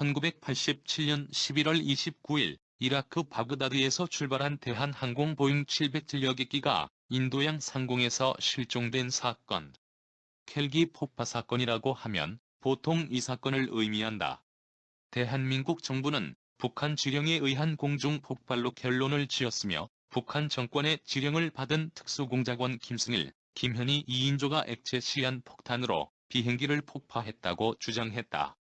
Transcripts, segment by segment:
1987년 11월 29일 이라크 바그다드에서 출발한 대한항공 보잉 707여객기가 인도양 상공에서 실종된 사건. 켈기 폭파 사건이라고 하면 보통 이 사건을 의미한다. 대한민국 정부는 북한 지령에 의한 공중 폭발로 결론을 지었으며 북한 정권의 지령을 받은 특수공작원 김승일, 김현희 2인조가 액체 시한 폭탄으로 비행기를 폭파했다고 주장했다.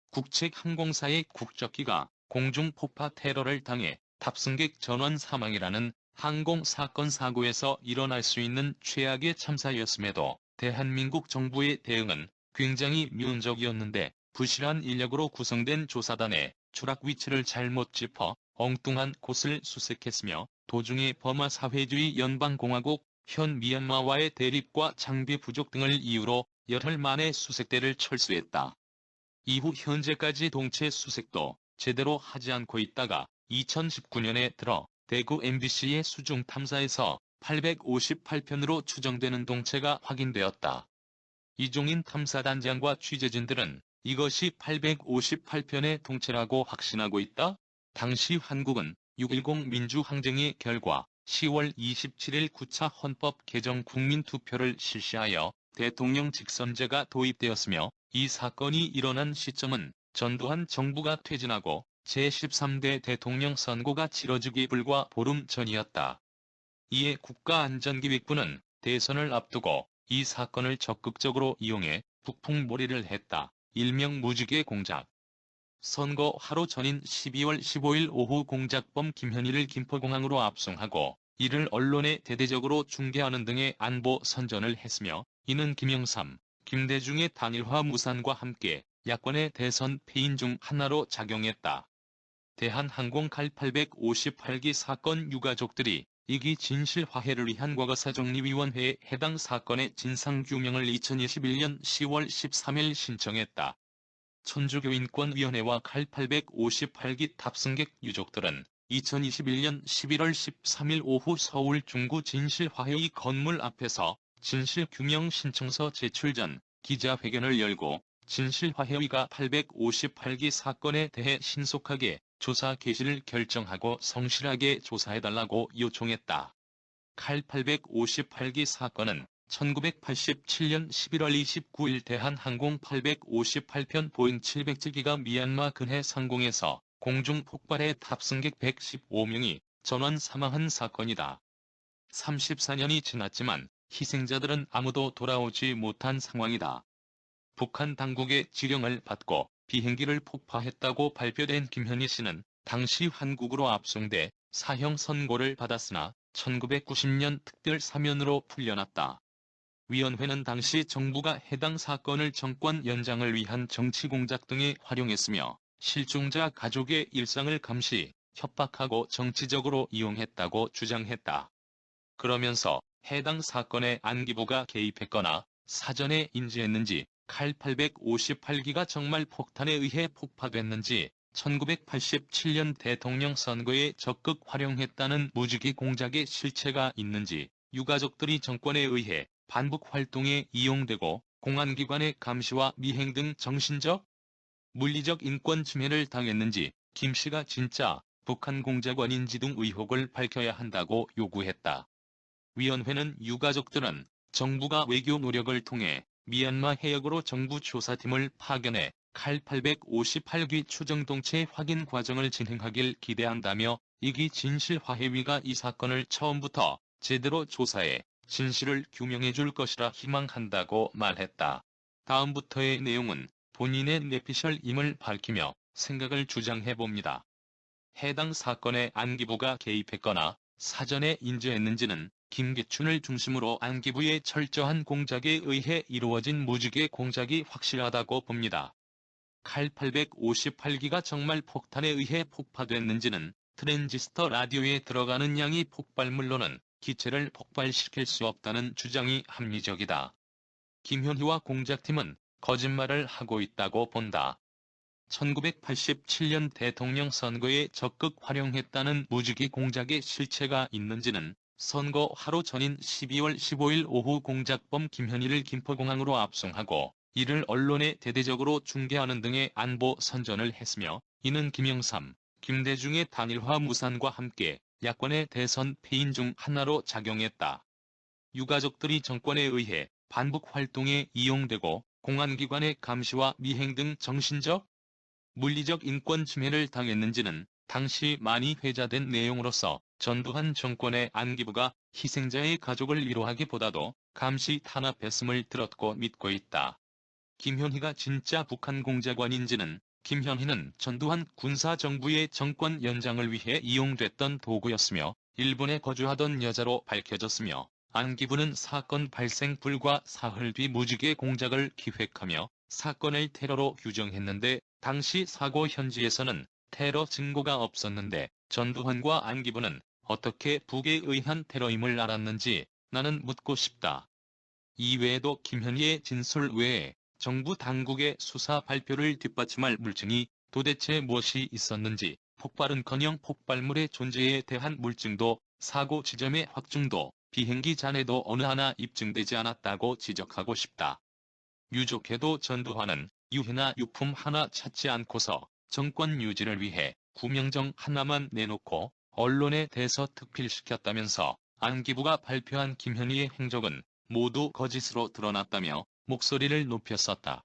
국책항공사의 국적기가 공중폭파 테러를 당해 탑승객 전원 사망이라는 항공사건 사고에서 일어날 수 있는 최악의 참사였음에도 대한민국 정부의 대응은 굉장히 미온적이었는데 부실한 인력으로 구성된 조사단의 추락 위치를 잘못 짚어 엉뚱한 곳을 수색했으며 도중에 버마 사회주의 연방공화국 현 미얀마와의 대립과 장비 부족 등을 이유로 열흘 만에 수색대를 철수했다. 이후 현재까지 동체 수색도 제대로 하지 않고 있다가 2019년에 들어 대구 MBC의 수중 탐사에서 858편으로 추정되는 동체가 확인되었다. 이종인 탐사단장과 취재진들은 이것이 858편의 동체라고 확신하고 있다. 당시 한국은 6.10 민주항쟁의 결과 10월 27일 9차 헌법 개정 국민투표를 실시하여 대통령 직선제가 도입되었으며 이 사건이 일어난 시점은 전두환 정부가 퇴진하고 제13대 대통령 선거가 치러지기 불과 보름 전이었다. 이에 국가안전기획부는 대선을 앞두고 이 사건을 적극적으로 이용해 북풍몰이를 했다. 일명 무지개 공작. 선거 하루 전인 12월 15일 오후 공작범 김현희를 김포공항으로 압송하고 이를 언론에 대대적으로 중계하는 등의 안보 선전을 했으며 이는 김영삼, 김대중의 단일화 무산과 함께 야권의 대선 패인 중 하나로 작용했다. 대한항공 칼 858기 사건 유가족들이 이기 진실 화해를 위한 과거사정리위원회에 해당 사건의 진상규명을 2021년 10월 13일 신청했다. 천주교인권위원회와 칼 858기 탑승객 유족들은 2021년 11월 13일 오후 서울 중구 진실화해위 건물 앞에서 진실규명 신청서 제출 전 기자회견을 열고 진실화해위가 858기 사건에 대해 신속하게 조사 개시를 결정하고 성실하게 조사해달라고 요청했다. 칼 858기 사건은 1987년 11월 29일 대한항공 858편 보잉 707기가 미얀마 근해 상공에서 공중 폭발해 탑승객 115명이 전원 사망한 사건이다. 34년이 지났지만 희생자들은 아무도 돌아오지 못한 상황이다. 북한 당국의 지령을 받고 비행기를 폭파했다고 발표된 김현희 씨는 당시 한국으로 압송돼 사형 선고를 받았으나 1990년 특별 사면으로 풀려났다. 위원회는 당시 정부가 해당 사건을 정권 연장을 위한 정치 공작 등에 활용했으며 실종자 가족의 일상을 감시, 협박하고 정치적으로 이용했다고 주장했다. 그러면서 해당 사건에 안기부가 개입했거나 사전에 인지했는지 칼 858기가 정말 폭탄에 의해 폭파됐는지 1987년 대통령 선거에 적극 활용했다는 무지개 공작의 실체가 있는지 유가족들이 정권에 의해 반북 활동에 이용되고 공안기관의 감시와 미행 등 정신적, 물리적 인권 침해를 당했는지 김 씨가 진짜 북한 공작원인지 등 의혹을 밝혀야 한다고 요구했다. 위원회는 유가족들은 정부가 외교 노력을 통해 미얀마 해역으로 정부 조사팀을 파견해 칼 858기 추정동체 확인 과정을 진행하길 기대한다며 이기 진실화해위가 이 사건을 처음부터 제대로 조사해 진실을 규명해 줄 것이라 희망한다고 말했다. 다음부터의 내용은 본인의 내피셜임을 밝히며 생각을 주장해봅니다. 해당 사건에 안기부가 개입했거나 사전에 인지했는지는 김기춘을 중심으로 안기부의 철저한 공작에 의해 이루어진 무지개 공작이 확실하다고 봅니다. 칼 858기가 정말 폭탄에 의해 폭파됐는지는 트랜지스터 라디오에 들어가는 양이 폭발물로는 기체를 폭발시킬 수 없다는 주장이 합리적이다. 김현희와 공작팀은 거짓말을 하고 있다고 본다. 1987년 대통령 선거에 적극 활용했다는 무지개 공작의 실체가 있는지는 선거 하루 전인 12월 15일 오후 공작범 김현희를 김포공항으로 압송하고 이를 언론에 대대적으로 중계하는 등의 안보 선전을 했으며, 이는 김영삼, 김대중의 단일화 무산과 함께 야권의 대선 패인 중 하나로 작용했다. 유가족들이 정권에 의해 반북 활동에 이용되고 공안기관의 감시와 미행 등 정신적, 물리적 인권 침해를 당했는지는 당시 많이 회자된 내용으로서 전두환 정권의 안기부가 희생자의 가족을 위로하기보다도 감시 탄압했음을 들었고 믿고 있다. 김현희가 진짜 북한 공작원인지는 김현희는 전두환 군사정부의 정권 연장을 위해 이용됐던 도구였으며 일본에 거주하던 여자로 밝혀졌으며 안기부는 사건 발생 불과 사흘 뒤 무지개 공작을 기획하며 사건을 테러로 규정했는데 당시 사고 현지에서는 테러 증거가 없었는데 전두환과 안기부는 어떻게 북에 의한 테러임을 알았는지 나는 묻고 싶다. 이외에도 김현희의 진술 외에 정부 당국의 수사 발표를 뒷받침할 물증이 도대체 무엇이 있었는지 폭발은커녕 폭발물의 존재에 대한 물증도 사고 지점의 확증도 비행기 잔해도 어느 하나 입증되지 않았다고 지적하고 싶다. 유족해도 전두환은 유해나 유품 하나 찾지 않고서 정권 유지를 위해 구명정 하나만 내놓고 언론에 대서 특필시켰다면서 안기부가 발표한 김현희의 행적은 모두 거짓으로 드러났다며 목소리를 높였었다.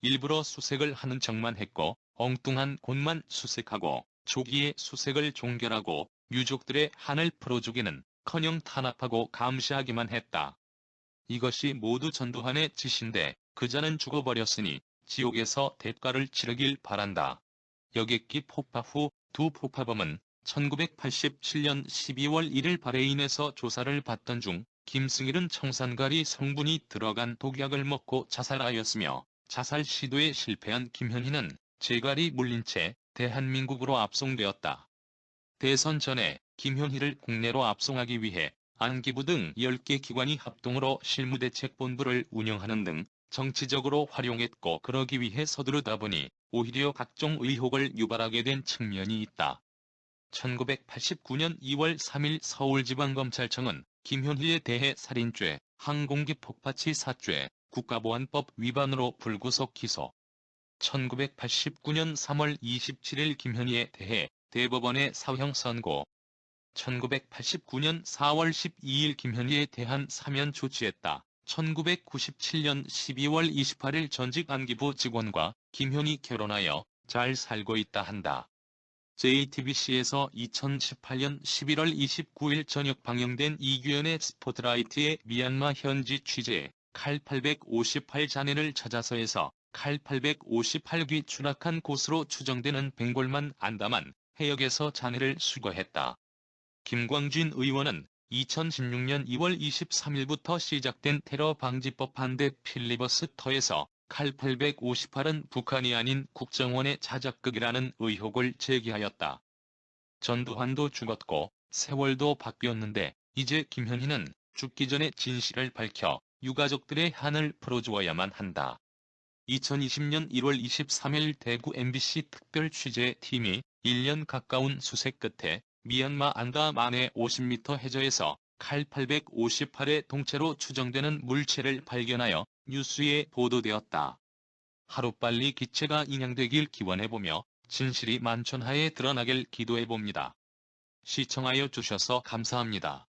일부러 수색을 하는 척만 했고 엉뚱한 곳만 수색하고 조기에 수색을 종결하고 유족들의 한을 풀어주기는커녕 탄압하고 감시하기만 했다. 이것이 모두 전두환의 짓인데 그자는 죽어버렸으니 지옥에서 대가를 치르길 바란다. 여객기 폭파 후 두 폭파범은 1987년 12월 1일 바레인에서 조사를 받던 중 김승일은 청산가리 성분이 들어간 독약을 먹고 자살하였으며 자살 시도에 실패한 김현희는 재갈이 물린 채 대한민국으로 압송되었다. 대선 전에 김현희를 국내로 압송하기 위해 안기부 등 10개 기관이 합동으로 실무대책본부를 운영하는 등 정치적으로 활용했고 그러기 위해 서두르다 보니 오히려 각종 의혹을 유발하게 된 측면이 있다. 1989년 2월 3일 서울지방검찰청은 김현희에 대해 살인죄, 항공기 폭파치 사죄, 국가보안법 위반으로 불구속 기소. 1989년 3월 27일 김현희에 대해 대법원에 사형 선고. 1989년 4월 12일 김현희에 대한 사면 조치했다. 1997년 12월 28일 전직 안기부 직원과 김현희 결혼하여 잘 살고 있다 한다. JTBC에서 2018년 11월 29일 저녁 방영된 이규현의 스포트라이트의 미얀마 현지 취재, 칼 858 잔해를 찾아서에서 칼 858귀 추락한 곳으로 추정되는 벵골만 안다만 해역에서 잔해를 수거했다. 김광진 의원은 2016년 2월 23일부터 시작된 테러방지법 반대 필리버스터에서 칼 858은 북한이 아닌 국정원의 자작극이라는 의혹을 제기하였다. 전두환도 죽었고 세월도 바뀌었는데 이제 김현희는 죽기 전에 진실을 밝혀 유가족들의 한을 풀어주어야만 한다. 2020년 1월 23일 대구 MBC 특별취재팀이 1년 가까운 수색 끝에 미얀마 안다만의 50m 해저에서 칼 858의 동체로 추정되는 물체를 발견하여 뉴스에 보도되었다. 하루빨리 기체가 인양되길 기원해보며 진실이 만천하에 드러나길 기도해봅니다. 시청하여 주셔서 감사합니다.